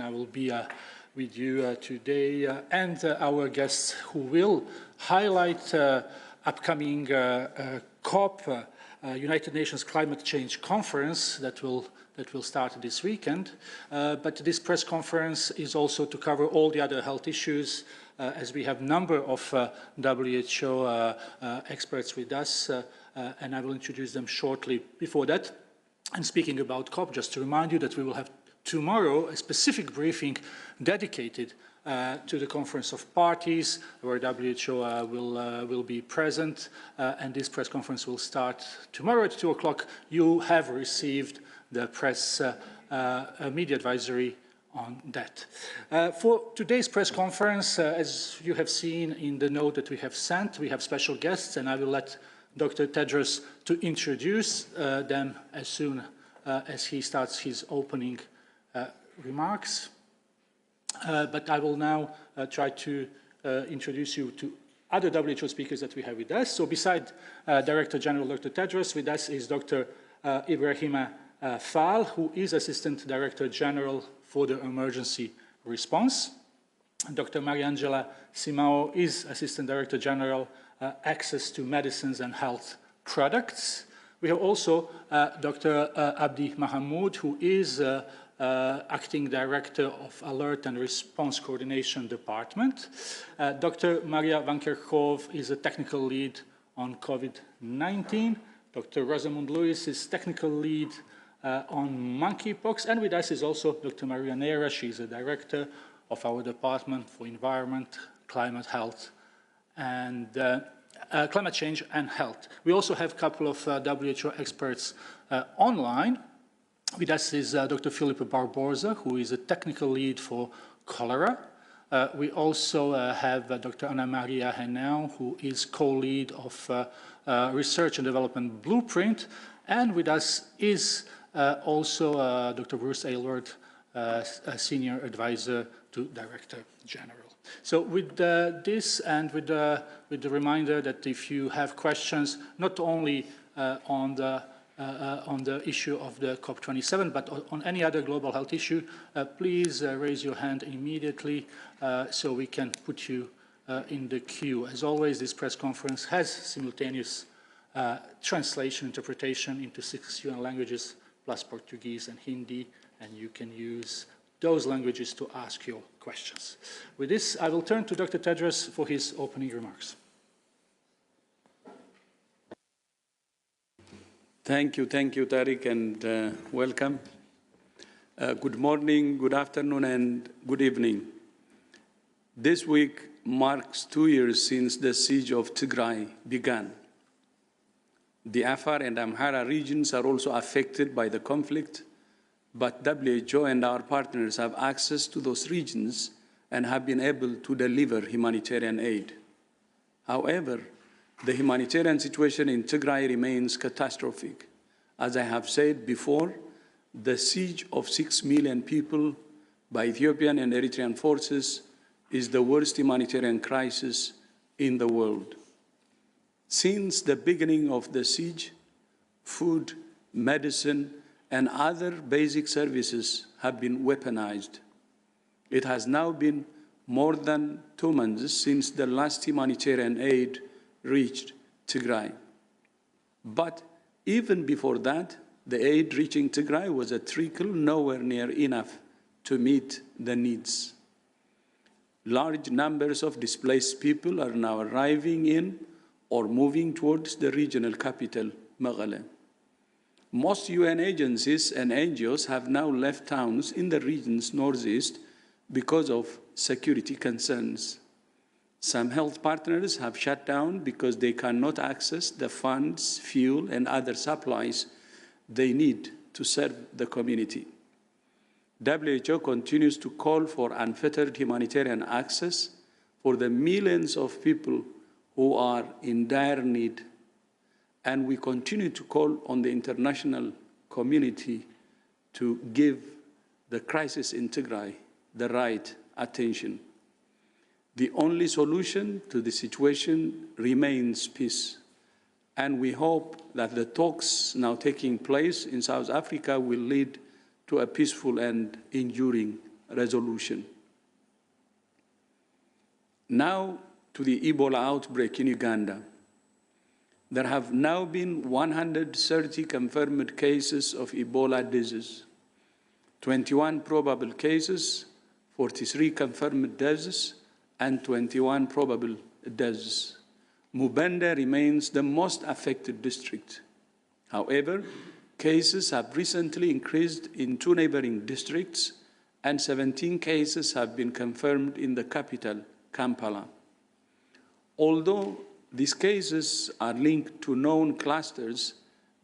I will be with you today, and our guests who will highlight upcoming COP, United Nations Climate Change Conference that will start this weekend. But this press conference is also to cover all the other health issues, as we have a number of WHO experts with us, and I will introduce them shortly. Before that, and speaking about COP, just to remind you that we will have tomorrow a specific briefing dedicated to the Conference of Parties, where WHO will be present, and this press conference will start tomorrow at 2 o'clock. You have received the press media advisory on that. For today's press conference, as you have seen in the note that we have sent, we have special guests, and I will let Dr. Tedros to introduce them as soon as he starts his opening remarks. But I will now try to introduce you to other WHO speakers that we have with us. So beside Director General Dr. Tedros, with us is Dr. Ibrahima Fall, who is Assistant Director General for the Emergency Response. Dr. Mariangela Simao is Assistant Director General, Access to Medicines and Health Products. We have also Dr. Abdi Mahamoud, who is Acting Director of Alert and Response Coordination Department. Dr. Maria Van Kerkhove is a Technical Lead on COVID-19. Dr. Rosamund Lewis is Technical Lead on monkeypox. And with us is also Dr. Maria Neira. She's a Director of our Department for Environment, Climate, Health, and Climate Change and Health. We also have a couple of WHO experts online. With us is Dr. Filipe Barbosa, who is a Technical Lead for Cholera. We also have Dr. Ana Maria Henao, who is co-lead of Research and Development Blueprint. And with us is also Dr. Bruce Aylward, a Senior Advisor to Director General. So with this, and with the reminder that if you have questions, not only on the issue of the COP27, but on any other global health issue, please raise your hand immediately so we can put you in the queue. As always, this press conference has simultaneous translation, interpretation into 6 UN languages, plus Portuguese and Hindi, and you can use those languages to ask your questions. With this, I will turn to Dr. Tedros for his opening remarks. Thank you, Tariq, and welcome. Good morning, good afternoon, and good evening. This week marks 2 years since the siege of Tigray began. The Afar and Amhara regions are also affected by the conflict, but WHO and our partners have access to those regions and have been able to deliver humanitarian aid. However, the humanitarian situation in Tigray remains catastrophic. As I have said before, the siege of 6 million people by Ethiopian and Eritrean forces is the worst humanitarian crisis in the world. Since the beginning of the siege, food, medicine, and other basic services have been weaponized. It has now been more than 2 months since the last humanitarian aid reached Tigray. But even before that, the aid reaching Tigray was a trickle, nowhere near enough to meet the needs. Large numbers of displaced people are now arriving in or moving towards the regional capital, Meghaleh. Most UN agencies and NGOs have now left towns in the region's northeast because of security concerns. Some health partners have shut down because they cannot access the funds, fuel, and other supplies they need to serve the community. WHO continues to call for unfettered humanitarian access for the millions of people who are in dire need. And we continue to call on the international community to give the crisis in Tigray the right attention. The only solution to the situation remains peace. And we hope that the talks now taking place in South Africa will lead to a peaceful and enduring resolution. Now to the Ebola outbreak in Uganda. There have now been 130 confirmed cases of Ebola disease, 21 probable cases, 43 confirmed deaths, and 21 probable deaths. Mubende remains the most affected district. However, cases have recently increased in 2 neighboring districts, and 17 cases have been confirmed in the capital, Kampala. Although these cases are linked to known clusters,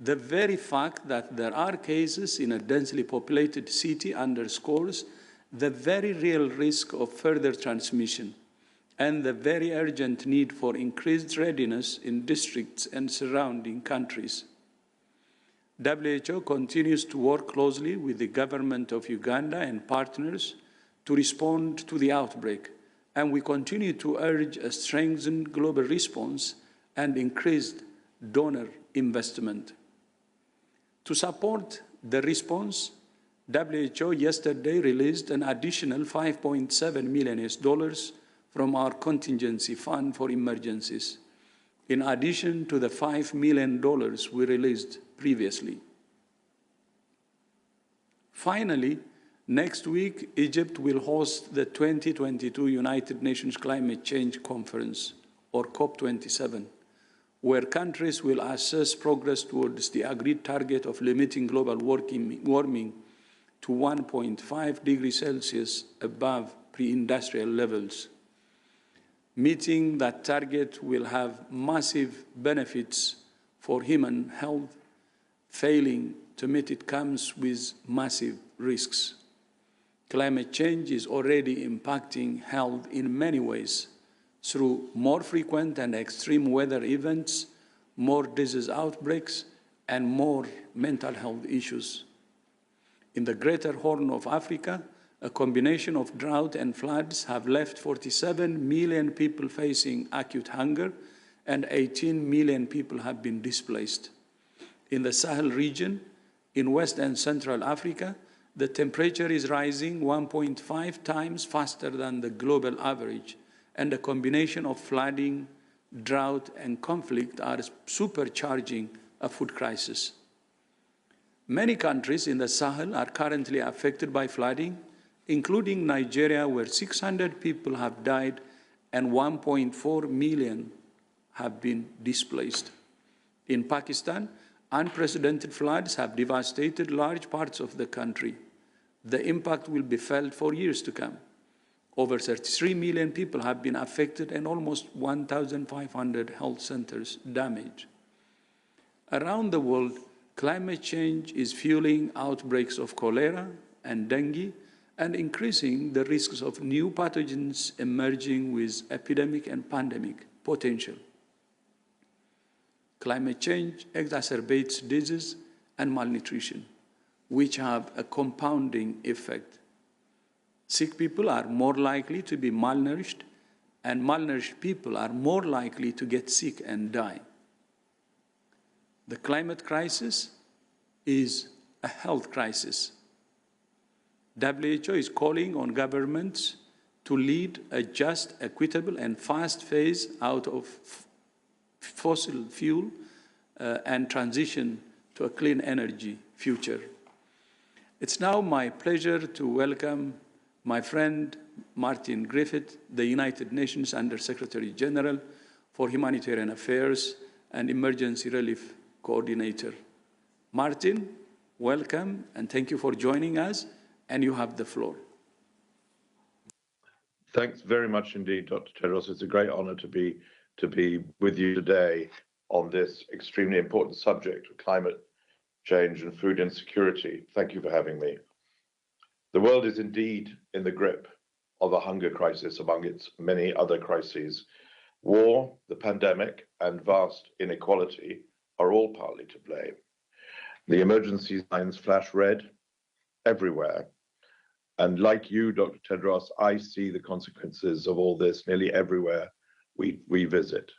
the very fact that there are cases in a densely populated city underscores the very real risk of further transmission and the very urgent need for increased readiness in districts and surrounding countries. WHO continues to work closely with the government of Uganda and partners to respond to the outbreak, and we continue to urge a strengthened global response and increased donor investment. To support the response, WHO yesterday released an additional $5.7 million from our contingency fund for emergencies, in addition to the $5 million we released previously. Finally, next week, Egypt will host the 2022 United Nations Climate Change Conference, or COP27, where countries will assess progress towards the agreed target of limiting global warming to 1.5 degrees Celsius above pre-industrial levels. Meeting that target will have massive benefits for human health. Failing to meet it comes with massive risks. Climate change is already impacting health in many ways through more frequent and extreme weather events, more disease outbreaks, and more mental health issues. In the Greater Horn of Africa, a combination of drought and floods have left 47 million people facing acute hunger, and 18 million people have been displaced. In the Sahel region, in West and Central Africa, the temperature is rising 1.5 times faster than the global average, and a combination of flooding, drought, and conflict are supercharging a food crisis. Many countries in the Sahel are currently affected by flooding, including Nigeria, where 600 people have died and 1.4 million have been displaced. In Pakistan, unprecedented floods have devastated large parts of the country. The impact will be felt for years to come. Over 33 million people have been affected and almost 1,500 health centers damaged. Around the world, climate change is fueling outbreaks of cholera and dengue and increasing the risks of new pathogens emerging with epidemic and pandemic potential. Climate change exacerbates disease and malnutrition, which have a compounding effect. Sick people are more likely to be malnourished, and malnourished people are more likely to get sick and die. The climate crisis is a health crisis. WHO is calling on governments to lead a just, equitable, and fast phase out of fossil fuel and transition to a clean energy future. It's now my pleasure to welcome my friend Martin Griffiths, the United Nations Under-Secretary General for Humanitarian Affairs and Emergency Relief Coordinator. Martin, welcome, and thank you for joining us, and you have the floor. Thanks very much indeed, Dr. Tedros. It's a great honor to be with you today on this extremely important subject of climate change and food insecurity. Thank you for having me. The world is indeed in the grip of a hunger crisis among its many other crises. War, the pandemic, and vast inequality are all partly to blame. The emergency signs flash red everywhere. And like you, Dr. Tedros, I see the consequences of all this nearly everywhere we visit.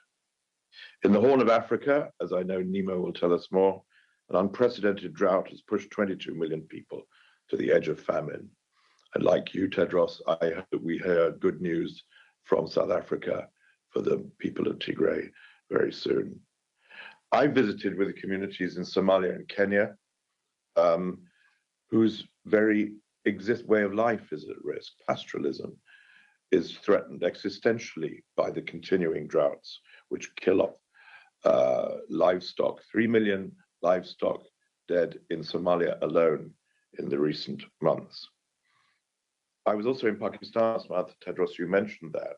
In the Horn of Africa, as I know Nemo will tell us more, an unprecedented drought has pushed 22 million people to the edge of famine. And like you, Tedros, I hope that we hear good news from South Africa for the people of Tigray very soon. I visited with the communities in Somalia and Kenya, whose very way of life is at risk. Pastoralism is threatened existentially by the continuing droughts, which kill off livestock. 3 million livestock dead in Somalia alone in the recent months. I was also in Pakistan last month, Tedros, you mentioned that,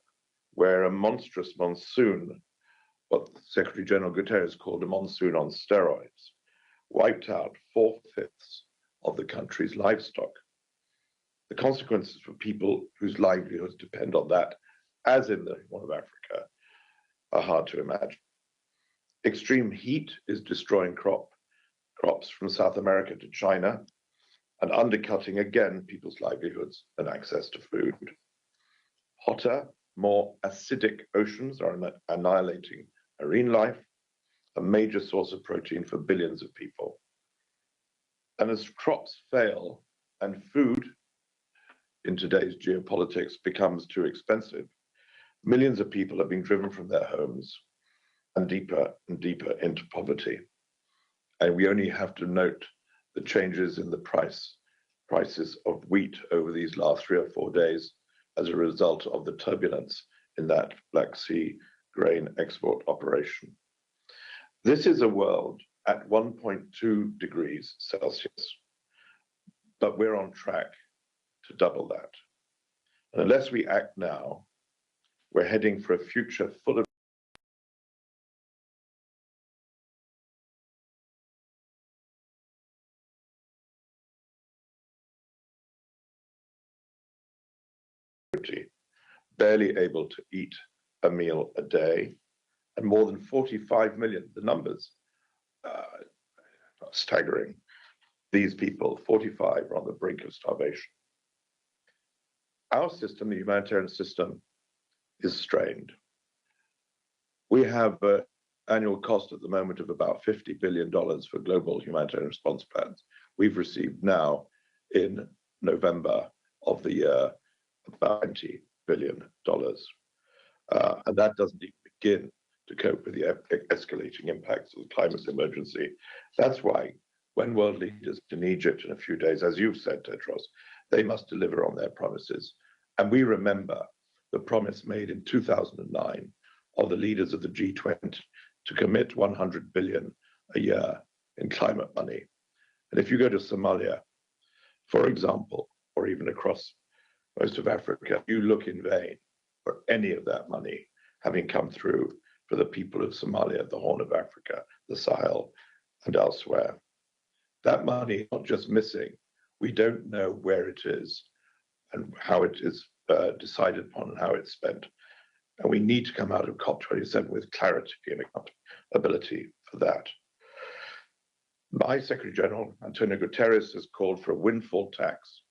where a monstrous monsoon, what Secretary General Guterres called a monsoon on steroids, wiped out 4/5 of the country's livestock. The consequences for people whose livelihoods depend on that, as in the Horn of Africa, are hard to imagine. Extreme heat is destroying crops from South America to China, and undercutting again people's livelihoods and access to food. Hotter, more acidic oceans are annihilating marine life, a major source of protein for billions of people. And as crops fail and food in today's geopolitics becomes too expensive, millions of people are being driven from their homes and deeper into poverty. And we only have to note the changes in the prices of wheat over these last 3 or 4 days as a result of the turbulence in that Black Sea grain export operation. This is a world at 1.2 degrees Celsius, but we're on track to double that. And unless we act now, we're heading for a future full of barely able to eat a meal a day, and more than 45 million, the numbers are staggering. These people, 45, are on the brink of starvation. Our system, the humanitarian system, is strained. We have an annual cost at the moment of about $50 billion for global humanitarian response plans. We've received now, in November of the year, about $20 billion. And that doesn't even begin to cope with the escalating impacts of the climate emergency. That's why when world leaders in Egypt in a few days, as you've said, Tedros, they must deliver on their promises. And we remember the promise made in 2009 of the leaders of the G20 to commit 100 billion a year in climate money. And if you go to Somalia, for example, or even across most of Africa, you look in vain for any of that money having come through for the people of Somalia, the Horn of Africa, the Sahel, and elsewhere. That money is not just missing. We don't know where it is and how it is decided upon and how it's spent. And we need to come out of COP27 with clarity and accountability for that. My Secretary General, Antonio Guterres, has called for a windfall tax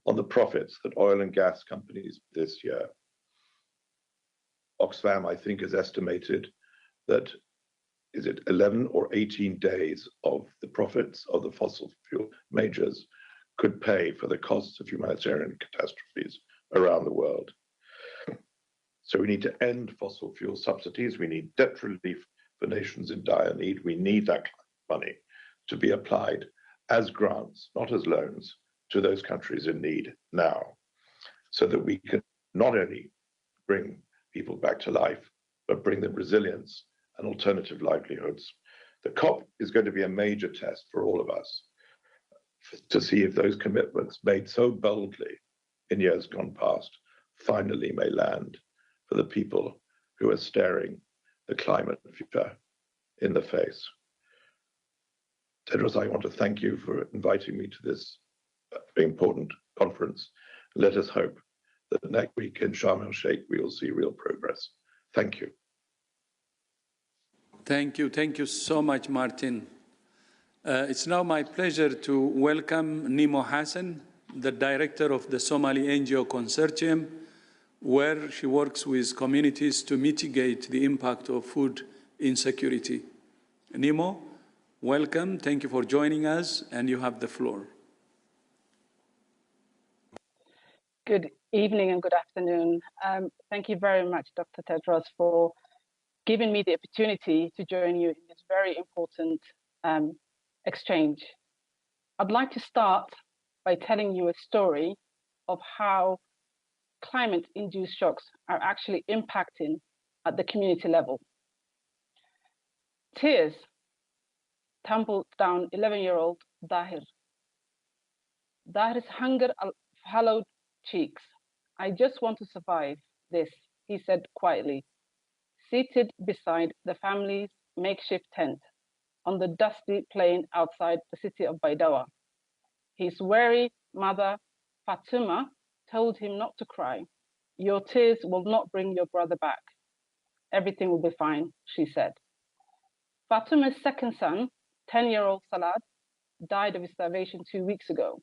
on the profits that oil and gas companies this year. Oxfam, I think, has estimated that, is it 11 or 18 days of the profits of the fossil fuel majors could pay for the costs of humanitarian catastrophes around the world. So we need to end fossil fuel subsidies. We need debt relief for nations in dire need. We need that money to be applied as grants, not as loans, to those countries in need now, so that we can not only bring people back to life, but bring them resilience and alternative livelihoods. The COP is going to be a major test for all of us to see if those commitments made so boldly in years gone past finally may land for the people who are staring the climate future in the face. Tedros, I want to thank you for inviting me to this important conference. Let us hope that next week in Sharm el-Sheikh we will see real progress. Thank you. Thank you. Thank you so much, Martin. It's now my pleasure to welcome Nemo Hassan, the director of the Somali NGO Consortium, where she works with communities to mitigate the impact of food insecurity. Nemo, welcome. Thank you for joining us, and you have the floor. Good evening and good afternoon. Thank you very much, Dr. Tedros, for giving me the opportunity to join you in this very important exchange. I'd like to start by telling you a story of how climate-induced shocks are actually impacting at the community level. Tears tumbled down 11-year-old Dahir. Dahir's hunger-hallowed cheeks. I just want to survive this, he said quietly, seated beside the family's makeshift tent on the dusty plain outside the city of Baidawa. His wary mother, Fatuma, told him not to cry. Your tears will not bring your brother back. Everything will be fine, she said. Fatuma's second son, 10-year-old Salad, died of starvation 2 weeks ago.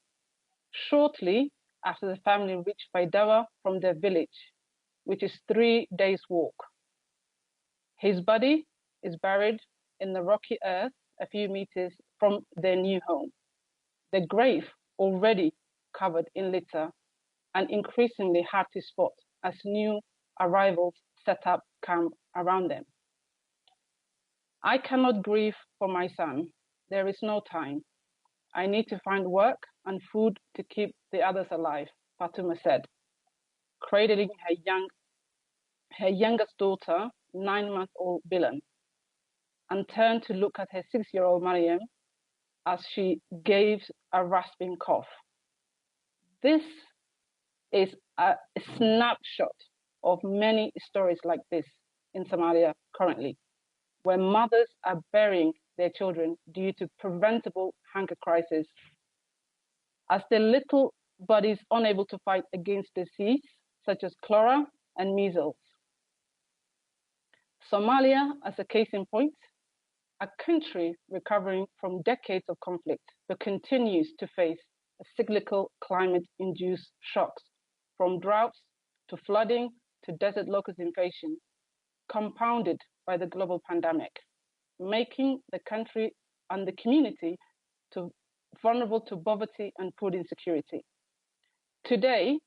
Shortly after the family reached Baidawa from their village, which is 3 days' walk. His body is buried in the rocky earth a few meters from their new home. The grave already covered in litter and increasingly hard to spot as new arrivals set up camp around them. I cannot grieve for my son. There is no time. I need to find work and food to keep the others alive, Fatuma said, cradling her youngest daughter, 9-month-old Bilan, and turned to look at her 6-year-old Mariam as she gave a rasping cough. This is a snapshot of many stories like this in Somalia currently, where mothers are burying their children due to preventable hunger crisis, as their little bodies unable to fight against disease such as cholera and measles. Somalia, as a case in point, a country recovering from decades of conflict, but continues to face a cyclical climate-induced shocks, from droughts to flooding to desert locust invasion, compounded by the global pandemic, making the country and the community vulnerable to poverty and food insecurity. Today,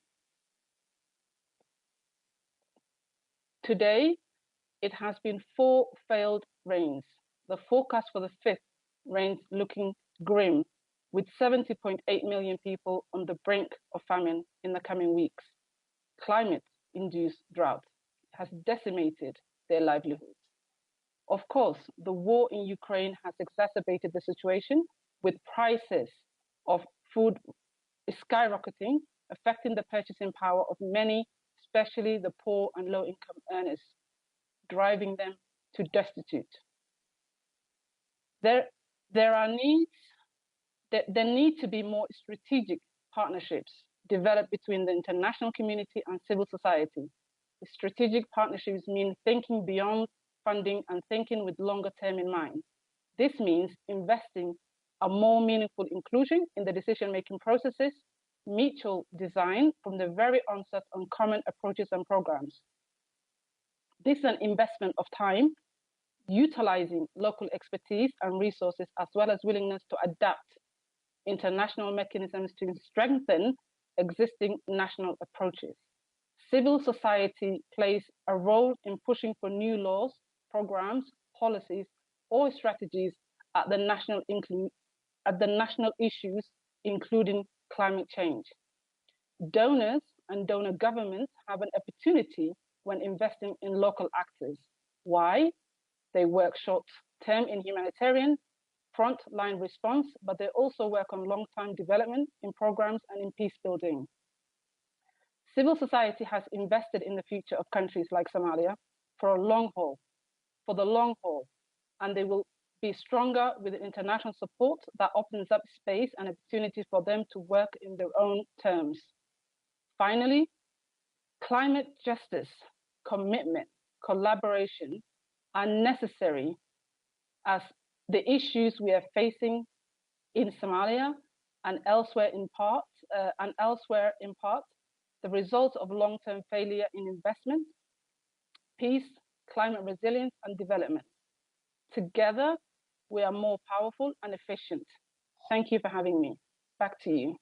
it has been 4 failed rains. The forecast for the 5th rains looking grim, with 70.8 million people on the brink of famine in the coming weeks. Climate-induced drought has decimated their livelihoods. Of course, the war in Ukraine has exacerbated the situation, with prices of food skyrocketing, affecting the purchasing power of many, especially the poor and low-income earners, driving them to destitute. There need to be more strategic partnerships developed between the international community and civil society. Strategic partnerships mean thinking beyond funding and thinking with longer term in mind. This means investing a more meaningful inclusion in the decision-making processes, mutual design from the very onset on common approaches and programs. This is an investment of time, utilizing local expertise and resources, as well as willingness to adapt international mechanisms to strengthen existing national approaches. Civil society plays a role in pushing for new laws, programs, policies, or strategies at the national issues, including climate change. Donors and donor governments have an opportunity when investing in local actors. Why? They work short-term in humanitarian, front-line response, but they also work on long-term development in programs and in peace building. Civil society has invested in the future of countries like Somalia for the long haul, and they will be stronger with international support that opens up space and opportunity for them to work in their own terms. Finally, climate justice, commitment, collaboration are necessary, as the issues we are facing in Somalia and elsewhere in part, the result of long-term failure in investment, peace, climate resilience, and development. Together, we are more powerful and efficient. Thank you for having me. Back to you.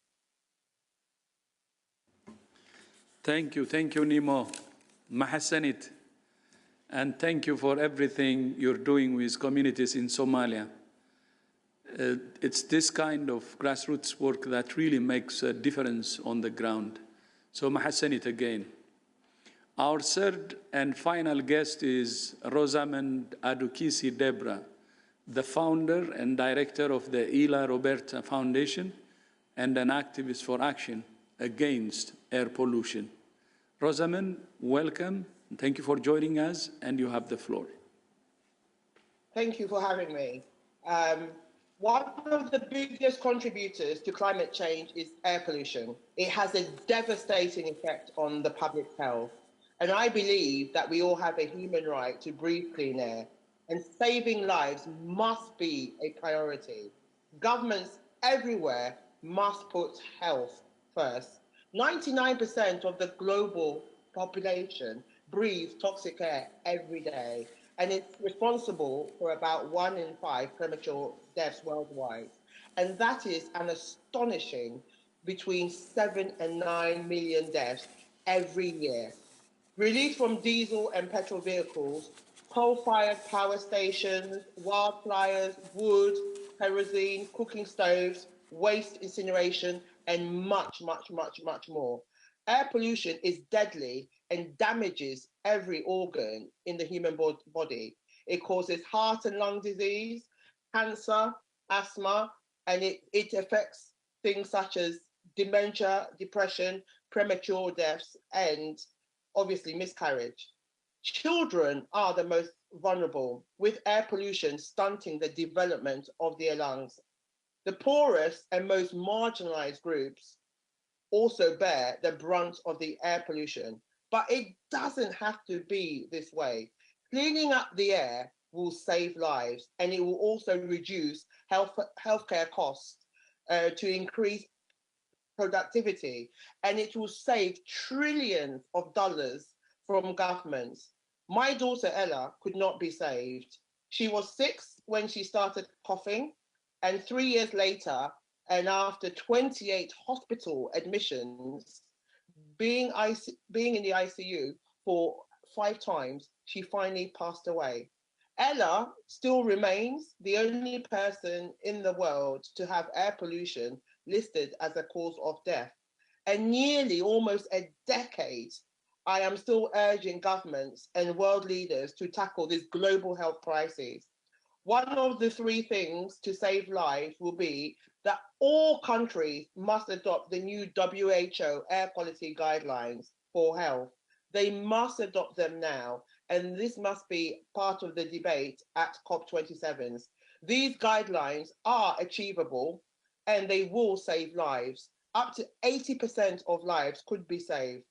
Thank you, Nemo. Mahassanit. And thank you for everything you're doing with communities in Somalia. It's this kind of grassroots work that really makes a difference on the ground. So Mahassanit again. Our third and final guest is Rosamond Adukisi Debra, the founder and director of the Ila Roberta Foundation and an activist for action against air pollution. Rosamond, welcome. Thank you for joining us, and you have the floor. Thank you for having me. One of the biggest contributors to climate change is air pollution. It has a devastating effect on the public health. And I believe that we all have a human right to breathe clean air, and saving lives must be a priority. Governments everywhere must put health first. 99% of the global population breathes toxic air every day, and it's responsible for about 1 in 5 premature deaths worldwide. And that is an astonishing between 7 and 9 million deaths every year. Released from diesel and petrol vehicles, coal-fired power stations, wildfires, wood, kerosene, cooking stoves, waste incineration, and much, much, much, much more. Air pollution is deadly and damages every organ in the human body. It causes heart and lung disease, cancer, asthma, and it affects things such as dementia, depression, premature deaths, and obviously miscarriage. Children are the most vulnerable, with air pollution stunting the development of their lungs. The poorest and most marginalized groups also bear the brunt of the air pollution, but it doesn't have to be this way. Cleaning up the air will save lives, and it will also reduce healthcare costs to increase productivity, and it will save trillions of dollars from governments. My daughter Ella could not be saved. She was 6 when she started coughing, and 3 years later, and after 28 hospital admissions, being in the ICU for 5 times, she finally passed away. Ella still remains the only person in the world to have air pollution listed as a cause of death. And nearly almost a decade, I am still urging governments and world leaders to tackle this global health crisis. One of the 3 things to save lives will be that all countries must adopt the new WHO air quality guidelines for health. They must adopt them now, and this must be part of the debate at COP27. These guidelines are achievable, and they will save lives. Up to 80% of lives could be saved.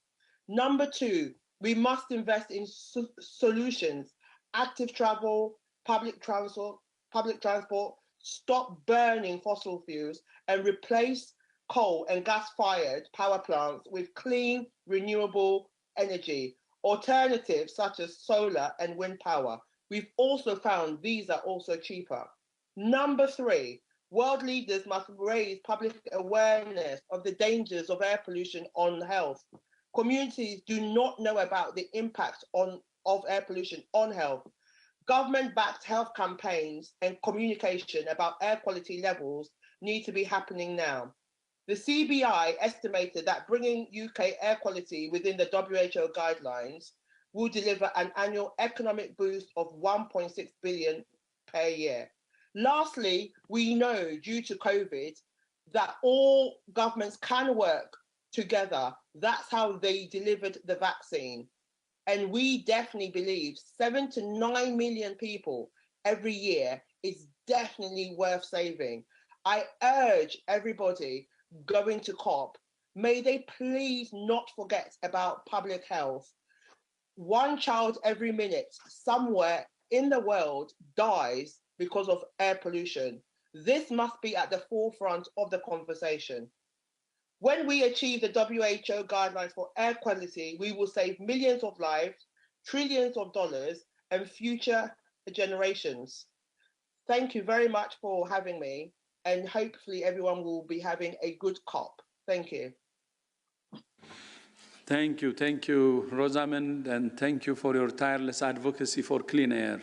Number 2, we must invest in solutions, active travel, public transport, stop burning fossil fuels, and replace coal and gas-fired power plants with clean, renewable energy. Alternatives such as solar and wind power. We've also found these are also cheaper. Number 3, world leaders must raise public awareness of the dangers of air pollution on health. Communities do not know about the impact of air pollution on health. Government-backed health campaigns and communication about air quality levels need to be happening now. The CBI estimated that bringing UK air quality within the WHO guidelines will deliver an annual economic boost of 1.6 billion per year. Lastly, we know due to COVID that all governments can work together. That's how they delivered the vaccine. And we definitely believe 7 to 9 million people every year is definitely worth saving. I urge everybody going to COP, may they please not forget about public health. 1 child every minute somewhere in the world dies because of air pollution. This must be at the forefront of the conversation. When we achieve the WHO guidelines for air quality, we will save millions of lives, trillions of dollars, and future generations. Thank you very much for having me, and hopefully everyone will be having a good COP. Thank you. Thank you, Rosamond, and thank you for your tireless advocacy for clean air.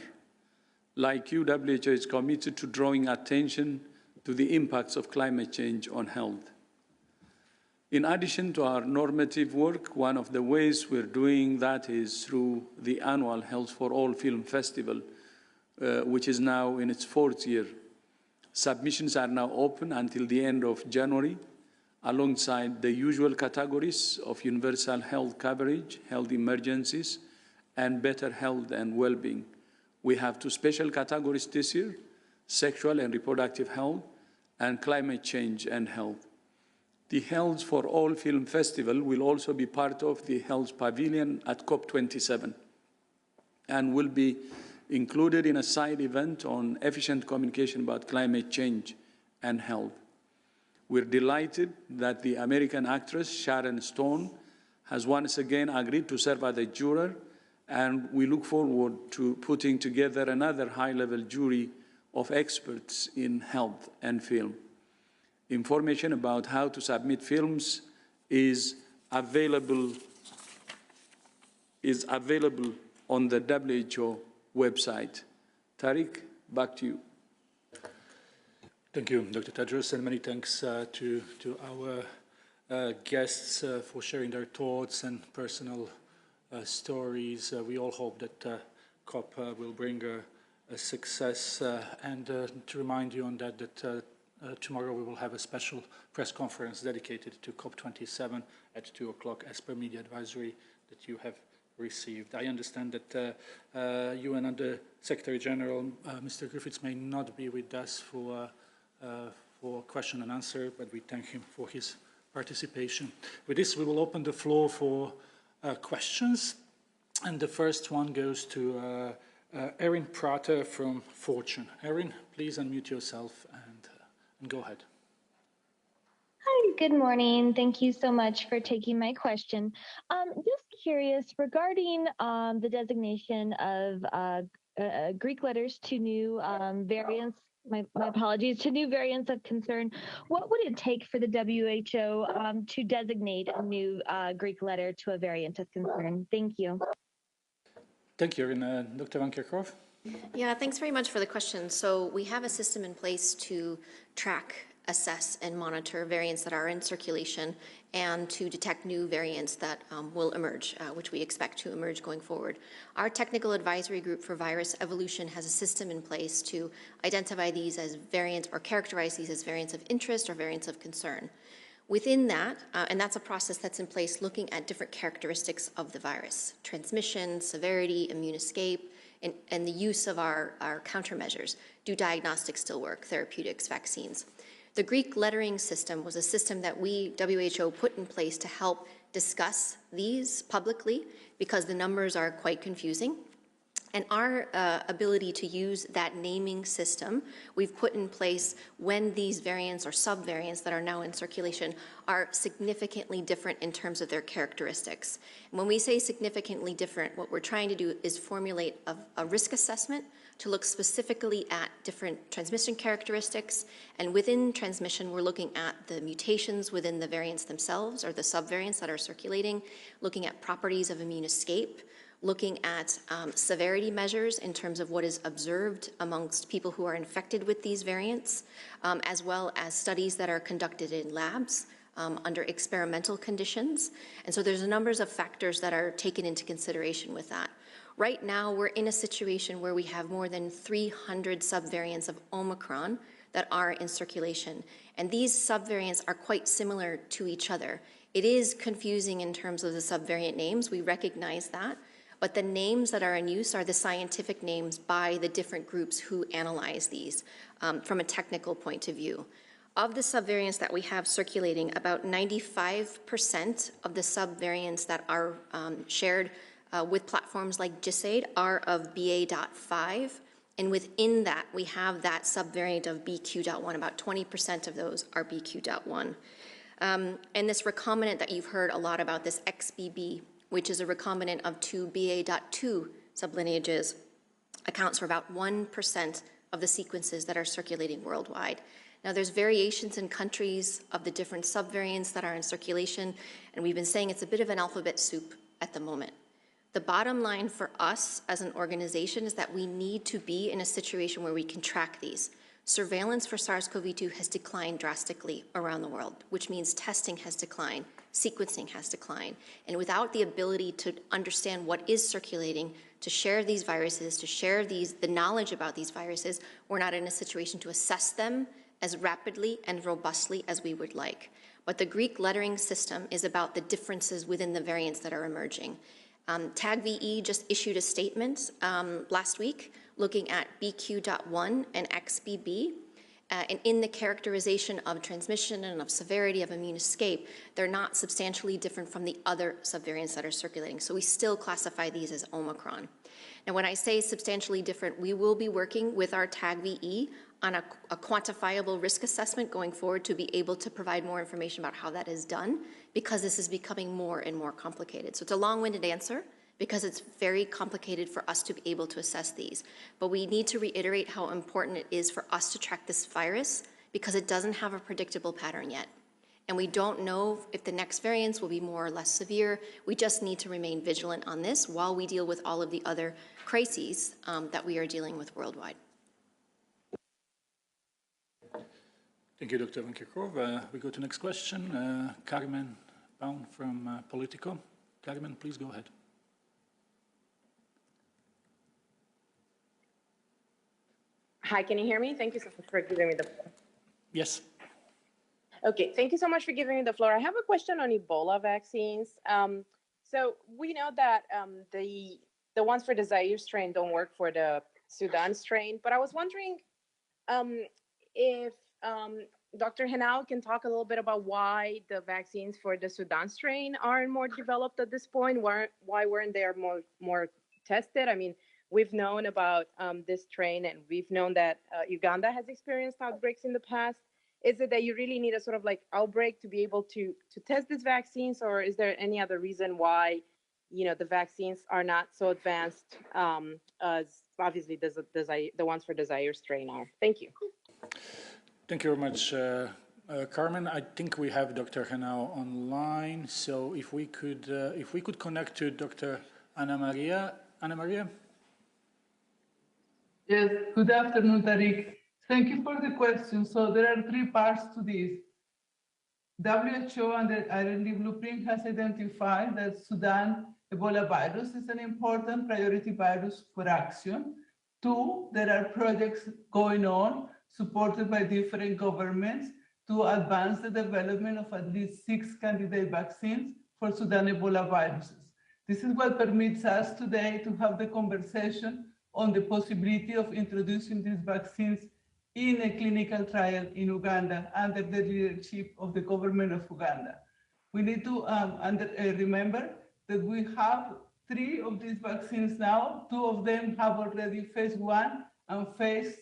Like you, WHO is committed to drawing attention to the impacts of climate change on health. In addition to our normative work, one of the ways we're doing that is through the annual Health for All Film Festival, which is now in its 4th year. Submissions are now open until the end of January, alongside the usual categories of universal health coverage, health emergencies, and better health and well-being. We have 2 special categories this year: sexual and reproductive health, and climate change and health. The Health for All Film Festival will also be part of the Health Pavilion at COP27 and will be included in a side event on efficient communication about climate change and health. We're delighted that the American actress Sharon Stone has once again agreed to serve as a juror, and we look forward to putting together another high-level jury of experts in health and film. Information about how to submit films is available on the WHO website. Tariq, back to you. Thank you, Dr. Tedros, and many thanks to our guests for sharing their thoughts and personal stories. We all hope that COP will bring a success. And to remind you on that, tomorrow we will have a special press conference dedicated to COP27 at 2 o'clock as per media advisory that you have received. I understand that you and the Secretary General, Mr. Griffiths, may not be with us for question and answer, but we thank him for his participation. With this, we will open the floor for questions, and the first one goes to Erin Prater from Fortune. Erin, please unmute yourself and go ahead. Hi, good morning. Thank you so much for taking my question. Just curious regarding the designation of Greek letters to new variants. My apologies, to new variants of concern. What would it take for the WHO to designate a new Greek letter to a variant of concern? Thank you. Thank you, Erin. Dr. Van Kerkhove? Yeah, thanks very much for the question. So we have a system in place to track, assess, and monitor variants that are in circulation and to detect new variants that will emerge, which we expect to emerge going forward. Our technical advisory group for virus evolution has a system in place to identify these as variants or characterize these as variants of interest or variants of concern. Within that, and that's a process that's in place looking at different characteristics of the virus: transmission, severity, immune escape, and the use of our countermeasures. Do diagnostics still work? Therapeutics, vaccines. The Greek lettering system was a system that we, WHO, put in place to help discuss these publicly because the numbers are quite confusing. And our ability to use that naming system we've put in place when these variants or subvariants that are now in circulation are significantly different in terms of their characteristics. And when we say significantly different, what we're trying to do is formulate a risk assessment to look specifically at different transmission characteristics. And within transmission, we're looking at the mutations within the variants themselves or the subvariants that are circulating, looking at properties of immune escape, looking at severity measures in terms of what is observed amongst people who are infected with these variants, as well as studies that are conducted in labs under experimental conditions. And so there's a number of factors that are taken into consideration with that. Right now, we're in a situation where we have more than 300 subvariants of Omicron that are in circulation. And these subvariants are quite similar to each other. It is confusing in terms of the subvariant names. We recognize that. But the names that are in use are the scientific names by the different groups who analyze these from a technical point of view. Of the subvariants that we have circulating, about 95% of the subvariants that are shared with platforms like GISAID are of BA.5. And within that, we have that subvariant of BQ.1. About 20% of those are BQ.1. And this recombinant that you've heard a lot about, this XBB, which is a recombinant of 2 BA.2 sublineages, accounts for about 1% of the sequences that are circulating worldwide. Now, there's variations in countries of the different subvariants that are in circulation, and we've been saying it's a bit of an alphabet soup at the moment. The bottom line for us as an organization is that we need to be in a situation where we can track these. Surveillance for SARS-CoV-2 has declined drastically around the world, which means testing has declined, sequencing has declined. And without the ability to understand what is circulating, to share these viruses, to share the knowledge about these viruses, we're not in a situation to assess them as rapidly and robustly as we would like. But the Greek lettering system is about the differences within the variants that are emerging. TAG-VE just issued a statement last week looking at BQ.1 and XBB. And in the characterization of transmission and of severity of immune escape, they're not substantially different from the other subvariants that are circulating. So we still classify these as Omicron. Now, when I say substantially different, we will be working with our TAG-VE on a quantifiable risk assessment going forward to be able to provide more information about how that is done, because this is becoming more and more complicated. So it's a long-winded answer because it's very complicated for us to be able to assess these. But we need to reiterate how important it is for us to track this virus because it doesn't have a predictable pattern yet. And we don't know if the next variants will be more or less severe. We just need to remain vigilant on this while we deal with all of the other crises that we are dealing with worldwide. Thank you, Dr. Van Kerkhove. We go to the next question. Carmen Baum from Politico. Carmen, please go ahead. Hi, can you hear me? Thank you so much for giving me the floor. Yes. Okay, thank you so much for giving me the floor. I have a question on Ebola vaccines. So we know that the ones for the Zaire strain don't work for the Sudan strain, but I was wondering if Dr. Henao can talk a little bit about why the vaccines for the Sudan strain aren't more developed at this point. Why weren't they more tested? I mean, we've known about this strain, and we've known that Uganda has experienced outbreaks in the past. Is it that you really need a sort of like outbreak to be able to test these vaccines, or is there any other reason why, you know, the vaccines are not so advanced as obviously the ones for the Zaire strain are? Thank you. Thank you very much, Carmen. I think we have Dr. Henao online. So if we could connect to Dr. Ana Maria. Ana Maria? Yes, good afternoon, Tariq. Thank you for the question. So there are three parts to this. WHO and the R&D blueprint has identified that Sudan Ebola virus is an important priority virus for action. Two, there are projects going on supported by different governments to advance the development of at least 6 candidate vaccines for Sudan Ebola viruses. This is what permits us today to have the conversation on the possibility of introducing these vaccines in a clinical trial in Uganda under the leadership of the government of Uganda. We need to remember that we have 3 of these vaccines now. 2 of them have already phase 1 and phase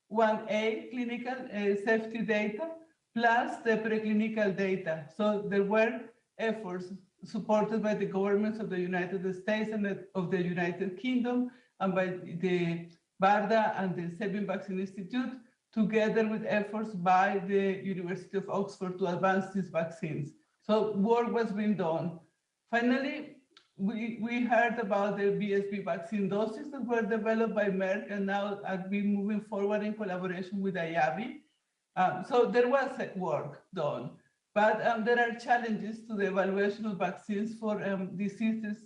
1A clinical safety data, plus the preclinical data. So there were efforts supported by the governments of the United States and of the United Kingdom and by the BARDA and the Sabin Vaccine Institute, together with efforts by the University of Oxford to advance these vaccines. So work was being done. Finally, we heard about the BSV vaccine doses that were developed by Merck and now are being moving forward in collaboration with IAVI. So there was work done, but there are challenges to the evaluation of vaccines for diseases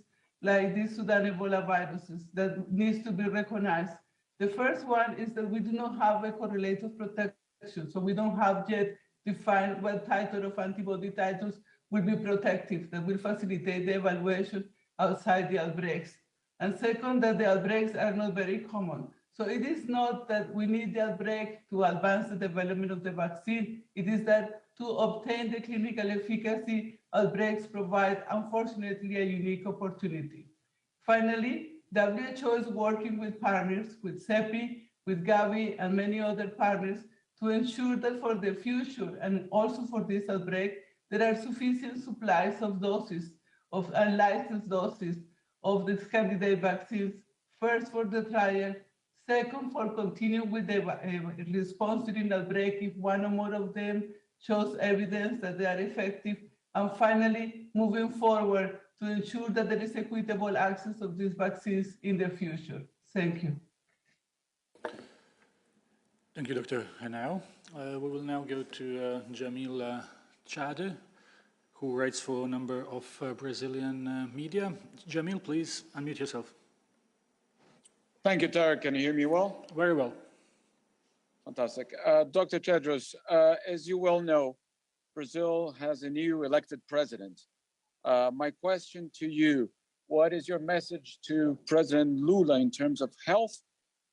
like these Sudan Ebola viruses that needs to be recognized. The first one is that we do not have a correlative protection. So we don't have yet defined what titer of antibody titers will be protective, that will facilitate the evaluation outside the outbreaks. And second, that the outbreaks are not very common. So it is not that we need the outbreak to advance the development of the vaccine. It is that to obtain the clinical efficacy, outbreaks provide, unfortunately, a unique opportunity. Finally, WHO is working with partners, with CEPI, with Gavi, and many other partners to ensure that for the future and also for this outbreak, there are sufficient supplies of doses, of unlicensed doses of these candidate vaccines, first for the trial, Second, for continuing with the response during the outbreak if one or more of them shows evidence that they are effective. And finally, moving forward to ensure that there is equitable access of these vaccines in the future. Thank you. Thank you, Dr. Henao. We will now go to Jamil Chade, who writes for a number of Brazilian media. Jamil, please unmute yourself. Thank you, Tarek. Can you hear me well? Very well. Fantastic. Dr. Tedros, as you well know, Brazil has a new elected president. My question to you, what is your message to President Lula in terms of health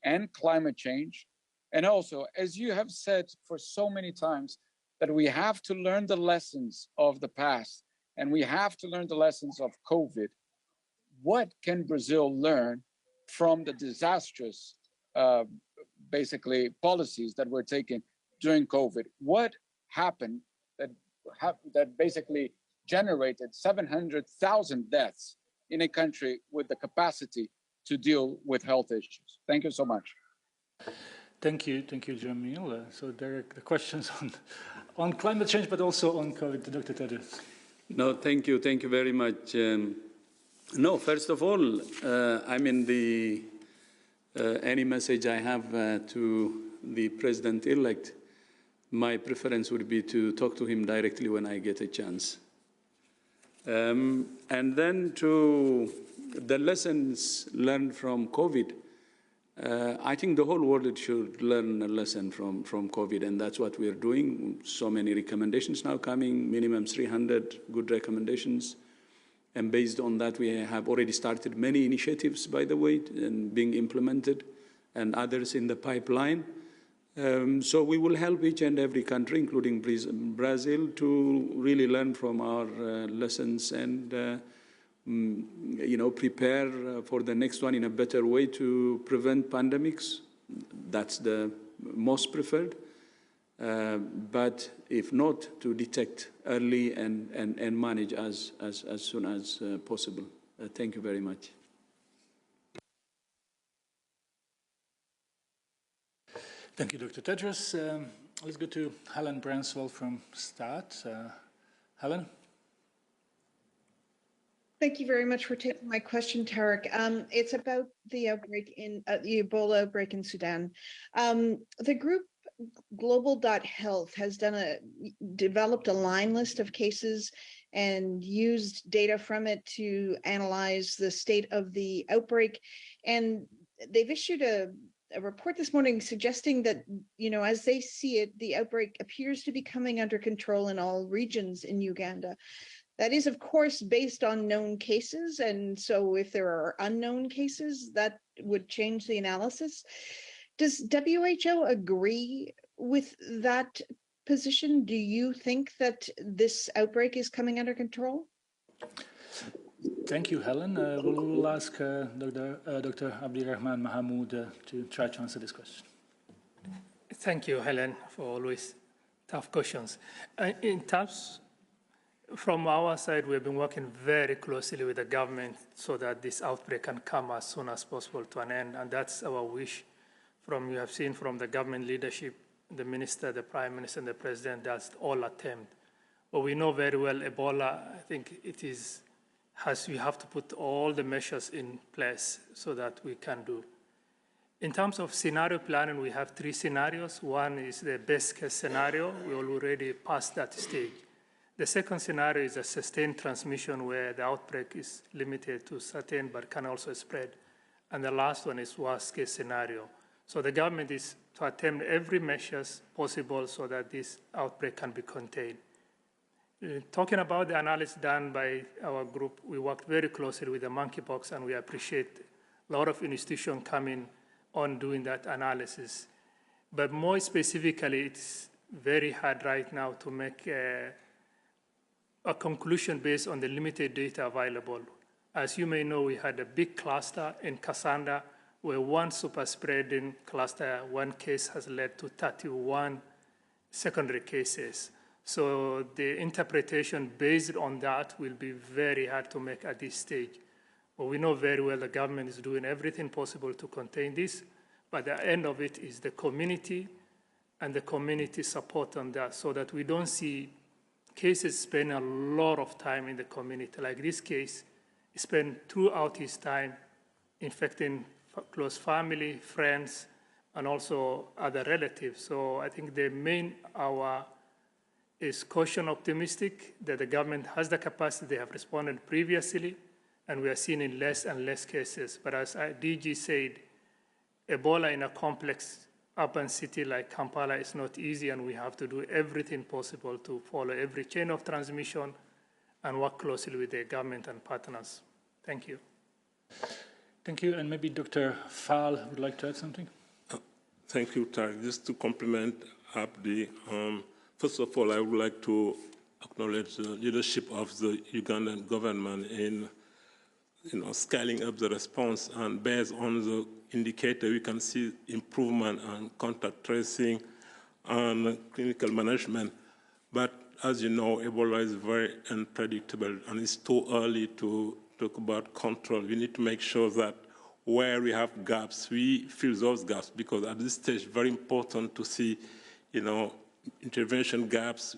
and climate change? And also, as you have said for so many times, that we have to learn the lessons of the past and we have to learn the lessons of COVID. What can Brazil learn from the disastrous, basically, policies that were taken during COVID? What happened that basically generated 700,000 deaths in a country with the capacity to deal with health issues? Thank you so much. Thank you, Jamil. So there are the questions on climate change, but also on COVID, Dr. Tedros. No, thank you very much. No, first of all, I mean, any message I have to the president-elect, my preference would be to talk to him directly when I get a chance. And then to the lessons learned from COVID, I think the whole world should learn a lesson from COVID, and that's what we're doing. So many recommendations now coming, minimum 300 good recommendations. And based on that, we have already started many initiatives, by the way, and being implemented, and others in the pipeline. So we will help each and every country, including Brazil, to really learn from our lessons and prepare for the next one in a better way to prevent pandemics. That's the most preferred. But if not, to detect early and manage as soon as possible. Thank you very much. Thank you, Dr. Tedros. Let's go to Helen Branswell from STAT. Helen? Thank you very much for taking my question, Tarek. It's about the outbreak in the Ebola outbreak in Sudan. The group Global.Health has developed a line list of cases and used data from it to analyze the state of the outbreak. And they've issued a report this morning suggesting that, as they see it, the outbreak appears to be coming under control in all regions in Uganda. That is, of course, based on known cases. And so if there are unknown cases, that would change the analysis. Does WHO agree with that position? Do you think that this outbreak is coming under control? Thank you, Helen. We'll ask Dr. Abdirahman Mahamoud to try to answer this question. Thank you, Helen, for always tough questions. In terms, from our side, we've been working very closely with the government so that this outbreak can come as soon as possible to an end, and that's our wish. You have seen from the government leadership, the minister, the prime minister, and the president, that's all attempt. But we know very well Ebola, I think we have to put all the measures in place so that we can do. In terms of scenario planning, we have 3 scenarios. One is the best case scenario. We already passed that stage. The second scenario is a sustained transmission where the outbreak is limited to certain but can also spread. And the last one is worst case scenario. So the government is to attempt every measure possible so that this outbreak can be contained. Talking about the analysis done by our group, we worked very closely with the monkeypox, and we appreciate a lot of institutions coming on doing that analysis. But more specifically, it's very hard right now to make a conclusion based on the limited data available. As you may know, we had a big cluster in Kasanda where one super spreading cluster, one case has led to 31 secondary cases. So the interpretation based on that will be very hard to make at this stage. But we know very well the government is doing everything possible to contain this. But the end of it is the community and the community support on that, so that we don't see cases spend a lot of time in the community. Like this case, he spent throughout his time infecting close family, friends, and also other relatives. So I think the main hour is caution optimistic that the government has the capacity. They have responded previously, and we are seeing in less and less cases. But as DG said, Ebola in a complex urban city like Kampala is not easy, and we have to do everything possible to follow every chain of transmission and work closely with the government and partners. Thank you. Thank you. And maybe Dr. Fall would like to add something? Thank you, Tariq. Just to complement Abdi, first of all, I would like to acknowledge the leadership of the Ugandan government in scaling up the response, and based on the indicator, we can see improvement on contact tracing and clinical management. But as you know, Ebola is very unpredictable, and it's too early to talk about control. We need to make sure that where we have gaps, we fill those gaps, because at this stage, very important to see, intervention gaps,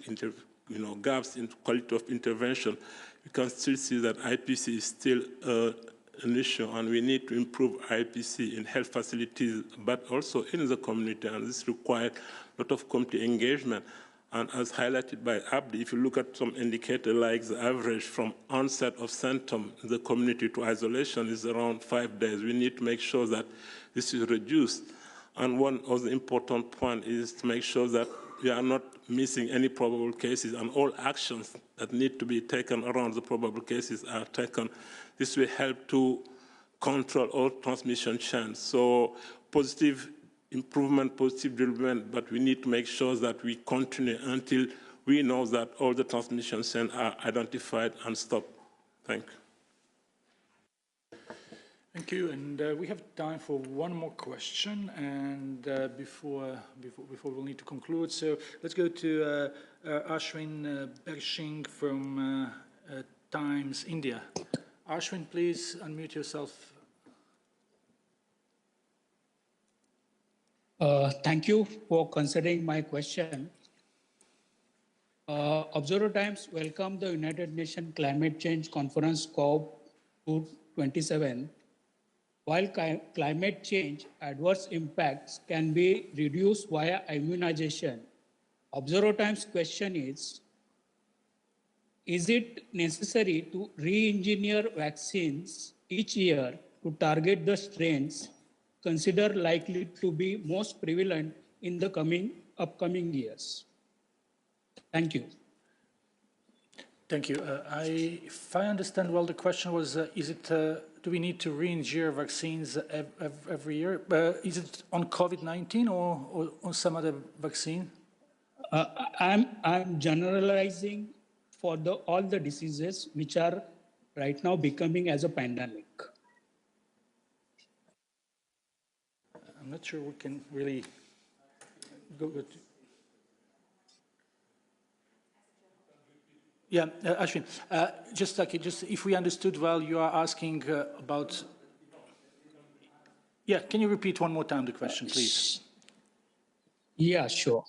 gaps in quality of intervention. We can still see that IPC is still an issue, and we need to improve IPC in health facilities, but also in the community, and this requires a lot of community engagement. And as highlighted by Abdi, if you look at some indicator like the average from onset of symptom in the community to isolation is around 5 days. We need to make sure that this is reduced. And one of the important points is to make sure that we are not missing any probable cases, and all actions that need to be taken around the probable cases are taken. This will help to control all transmission chains. So positive improvement, positive development, but we need to make sure that we continue until we know that all the transmission chains are identified and stopped. Thank you. Thank you. And we have time for one more question, and before we'll need to conclude. So let's go to Ashwin Bershing from Times India. Ashwin, please unmute yourself. Thank you for considering my question. Observer Times welcome the United Nations Climate Change Conference COP27. While climate change adverse impacts can be reduced via immunization, Observer Times question is it necessary to re-engineer vaccines each year to target the strains considered likely to be most prevalent in the upcoming years? Thank you. Thank you. If I understand well, the question was, do we need to re-engineer vaccines every year? Is it on COVID-19 or on some other vaccine? I'm generalizing for all the diseases which are right now becoming as a pandemic. I'm not sure we can really go with. Yeah, Ashwin, just if we understood well, you are asking about. Yeah, can you repeat one more time the question, please? Yeah, sure.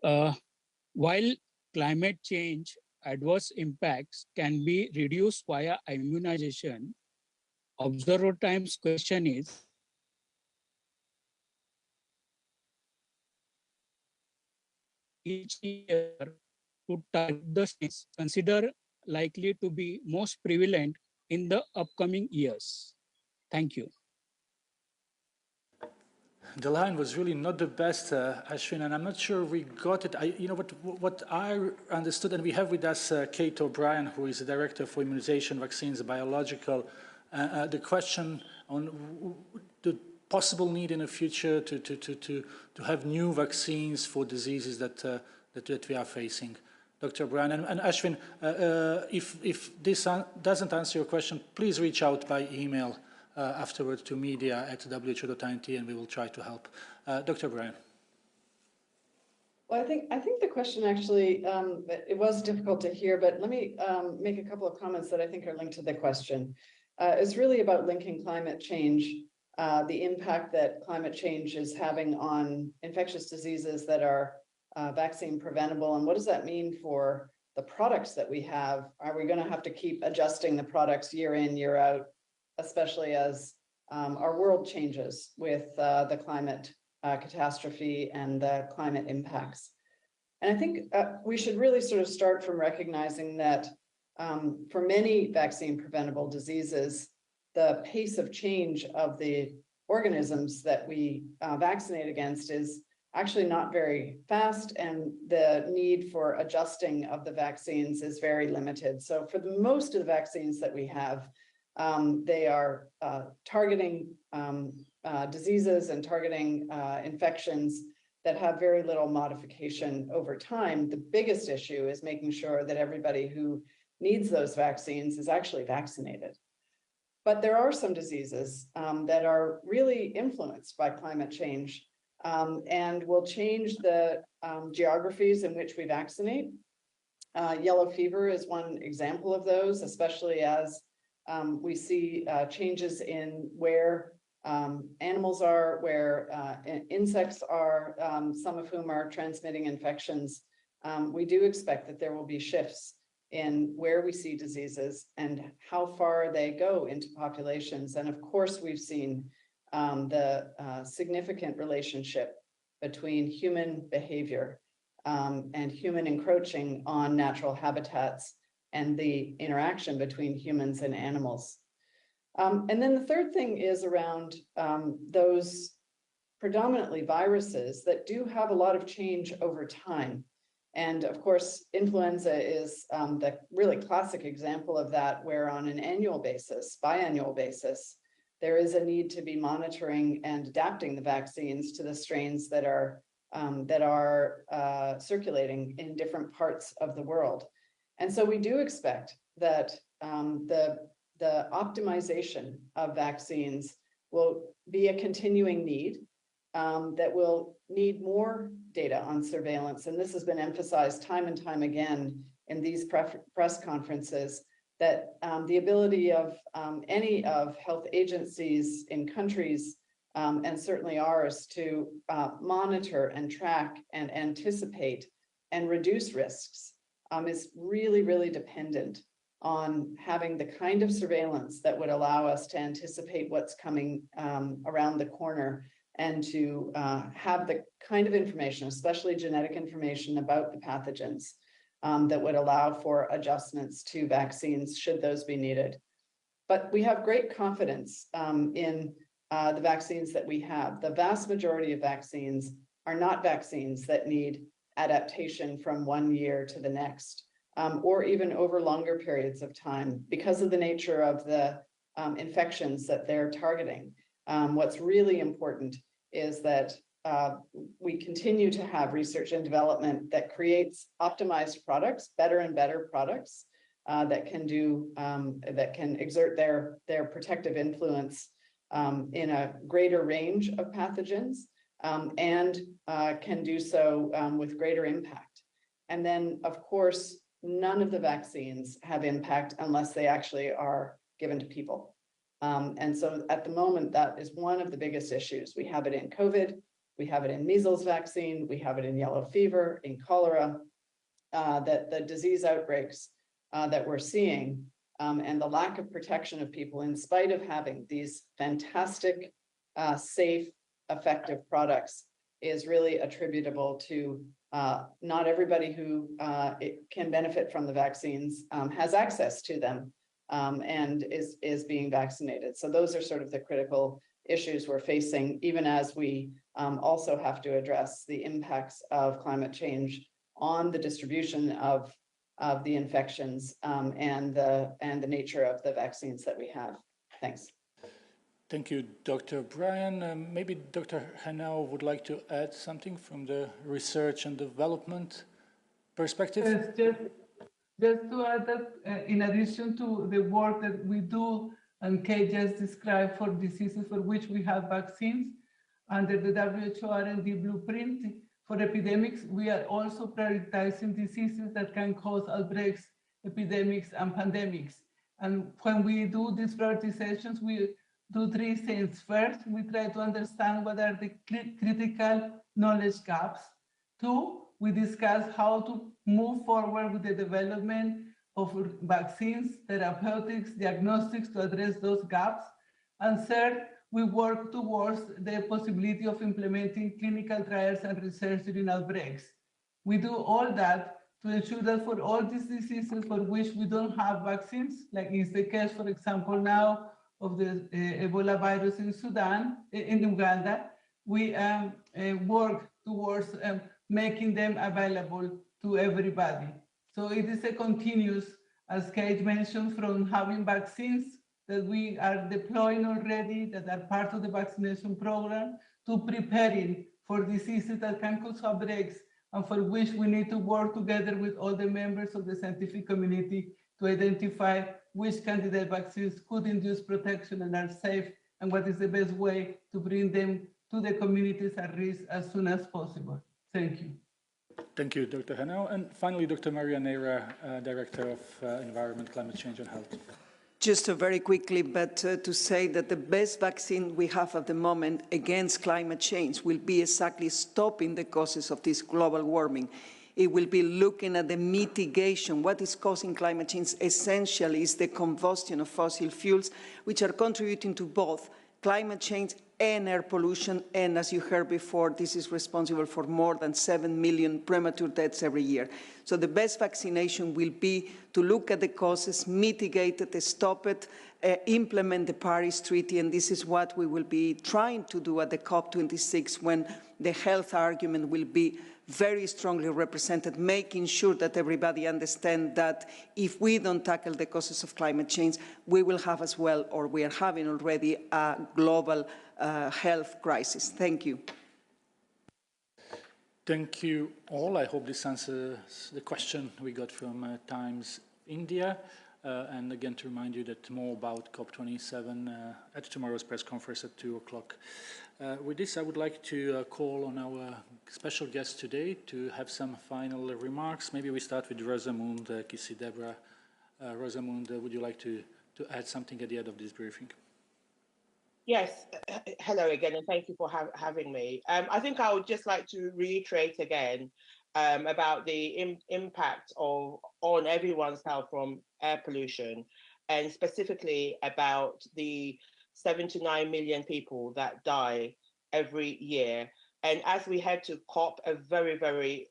While climate change adverse impacts can be reduced via immunization, Observer Times question is, each year to target the strains considered likely to be most prevalent in the upcoming years? Thank you. The line was really not the best, Ashwin, and I'm not sure we got it. What I understood, and we have with us Kate O'Brien, who is the Director for Immunization, Vaccines, Biological, the question on the possible need in the future to have new vaccines for diseases that we are facing. Dr. O'Brien, and Ashwin, if this doesn't answer your question, please reach out by email afterwards to media@who.int, and we will try to help. Dr. O'Brien. Well, I think the question actually, it was difficult to hear, but let me make a couple of comments that I think are linked to the question. It's really about linking climate change the impact that climate change is having on infectious diseases that are vaccine preventable, and what does that mean for the products that we have? Are we going to have to keep adjusting the products year in, year out, especially as our world changes with the climate catastrophe and the climate impacts? And I think we should really sort of start from recognizing that for many vaccine preventable diseases, the pace of change of the organisms that we vaccinate against is actually not very fast, and the need for adjusting of the vaccines is very limited. So for the most of the vaccines that we have, they are targeting diseases and targeting infections that have very little modification over time. The biggest issue is making sure that everybody who needs those vaccines is actually vaccinated. But there are some diseases that are really influenced by climate change and will change the geographies in which we vaccinate. Yellow fever is one example of those, especially as we see changes in where animals are, where insects are, some of whom are transmitting infections. We do expect that there will be shifts in where we see diseases and how far they go into populations. And of course, we've seen the significant relationship between human behavior and human encroaching on natural habitats and the interaction between humans and animals. And then the third thing is around those predominantly viruses that do have a lot of change over time. And of course, influenza is the really classic example of that, where on an annual basis, biannual basis, there is a need to be monitoring and adapting the vaccines to the strains that are circulating in different parts of the world. And so we do expect that the optimization of vaccines will be a continuing need, that will need more data on surveillance. And this has been emphasized time and time again in these press conferences, that the ability of any of health agencies in countries, and certainly ours, to monitor and track and anticipate and reduce risks is really, really dependent on having the kind of surveillance that would allow us to anticipate what's coming around the corner, and to have the kind of information, especially genetic information about the pathogens, that would allow for adjustments to vaccines should those be needed. But we have great confidence in the vaccines that we have. The vast majority of vaccines are not vaccines that need adaptation from one year to the next, or even over longer periods of time because of the nature of the infections that they're targeting. What's really important is that we continue to have research and development that creates optimized products, better and better products that can exert their protective influence in a greater range of pathogens, and can do so with greater impact. And then, of course, none of the vaccines have impact unless they actually are given to people. And so at the moment, that is one of the biggest issues. We have it in COVID, we have it in measles vaccine, we have it in yellow fever, in cholera, that the disease outbreaks that we're seeing, and the lack of protection of people in spite of having these fantastic, safe, effective products is really attributable to not everybody who can benefit from the vaccines has access to them and is being vaccinated. So those are sort of the critical issues we're facing, even as we also have to address the impacts of climate change on the distribution of the infections and the nature of the vaccines that we have. Thanks. Thank you, Dr. Bryan. Maybe Dr. Hanau would like to add something from the research and development perspective. Yes, just to add that in addition to the work that we do and Kate just described for diseases for which we have vaccines, under the WHO R&D blueprint for epidemics, we are also prioritizing diseases that can cause outbreaks, epidemics, and pandemics. And when we do these prioritizations, we do three things. First, we try to understand what are the critical knowledge gaps. Two, we discuss how to move forward with the development of vaccines, therapeutics, diagnostics to address those gaps. And third, we work towards the possibility of implementing clinical trials and research during outbreaks. We do all that to ensure that for all these diseases for which we don't have vaccines, like is the case, for example, now of the Ebola virus in Sudan, in Uganda, we work towards making them available to everybody. So it is a continuous, as Kate mentioned, from having vaccines that we are deploying already, that are part of the vaccination program, to preparing for diseases that can cause outbreaks and for which we need to work together with all the members of the scientific community to identify which candidate vaccines could induce protection and are safe, and what is the best way to bring them to the communities at risk as soon as possible. Thank you. Thank you, Dr. Hanel. And finally, Dr. Maria Neira, Director of Environment, Climate Change and Health. Just very quickly, but to say that the best vaccine we have at the moment against climate change will be exactly stopping the causes of this global warming. It will be looking at the mitigation. What is causing climate change essentially is the combustion of fossil fuels, which are contributing to both climate change and air pollution. And as you heard before, this is responsible for more than 7 million premature deaths every year. So the best vaccination will be to look at the causes, mitigate it, stop it, implement the Paris Treaty. And this is what we will be trying to do at the COP26, when the health argument will be very strongly represented, making sure that everybody understands that if we don't tackle the causes of climate change, we will have as well, or we are having already, a global health crisis. Thank you. Thank you all. I hope this answers the question we got from Times India. And again, to remind you that more about COP27 at tomorrow's press conference at 2 o'clock. With this, I would like to call on our special guest today to have some final remarks. Maybe we start with Rosamund Kisi-Debrah. Rosamund, would you like to add something at the end of this briefing? Yes, hello again, and thank you for having me. I think I would just like to reiterate again about the impact on everyone's health from air pollution, and specifically about the 7 to 9 million people that die every year. And as we head to COP, a very, very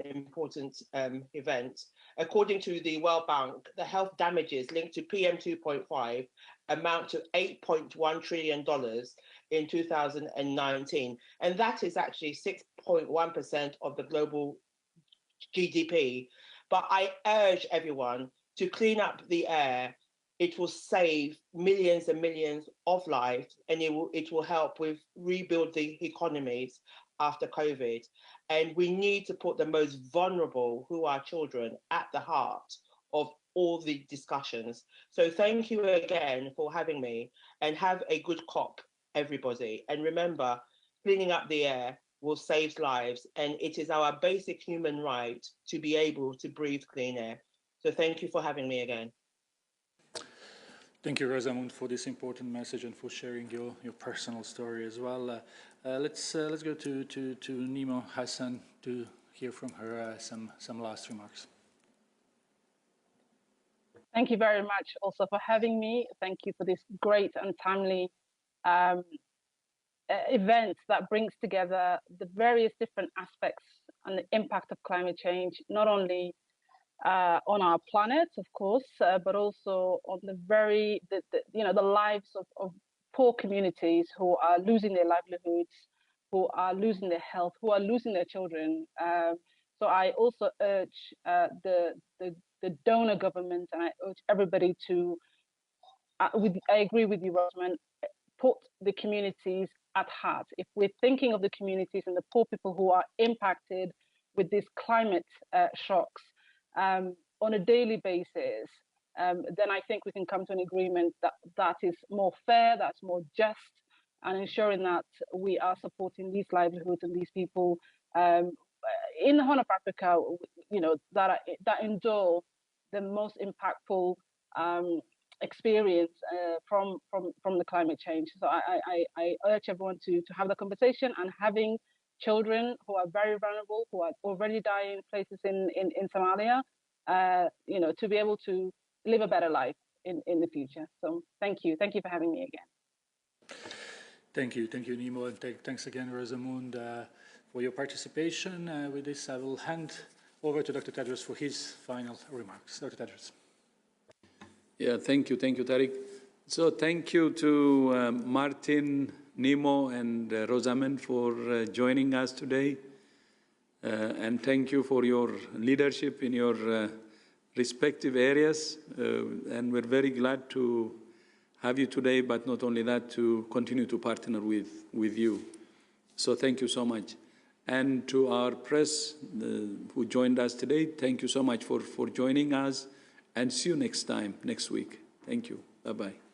important event, according to the World Bank, the health damages linked to PM 2.5 amount to $8.1 trillion in 2019. And that is actually 6.1% of the global GDP. But I urge everyone to clean up the air. It will save millions and millions of lives, and it will help with rebuild the economies after COVID. And we need to put the most vulnerable, who are children, at the heart of all the discussions. So thank you again for having me, and have a good COP, everybody. And remember, cleaning up the air will save lives, and it is our basic human right to be able to breathe clean air. So thank you for having me again. Thank you, Rosamund, for this important message and for sharing your personal story as well. Let's go to Nimo Hassan to hear from her some last remarks. Thank you very much also for having me. Thank you for this great and timely event that brings together the various different aspects and the impact of climate change, not only on our planet, of course, but also on the lives of poor communities who are losing their livelihoods, who are losing their health, who are losing their children. So I also urge the donor government, and I urge everybody to, I agree with you, Rosamund, put the communities at heart. If we're thinking of the communities and the poor people who are impacted with these climate shocks, on a daily basis, then I think we can come to an agreement that is more fair, that's more just, and ensuring that we are supporting these livelihoods and these people in the Horn of Africa, that endure the most impactful experience from the climate change. So I urge everyone to have the conversation, and having children who are very vulnerable, who are already dying in places in Somalia, you know, to be able to live a better life in the future. So thank you for having me again. Thank you, Nimo, and thanks again, Rosamund, for your participation. With this, I will hand over to Dr. Tedros for his final remarks. Dr. Tedros. Yeah, thank you, Tariq. So thank you to Martin, Nimo, and Rosamund for joining us today. And thank you for your leadership in your respective areas. And we're very glad to have you today, but not only that, to continue to partner with you. So thank you so much. And to our press who joined us today, thank you so much for joining us, and see you next time, next week. Thank you. Bye-bye.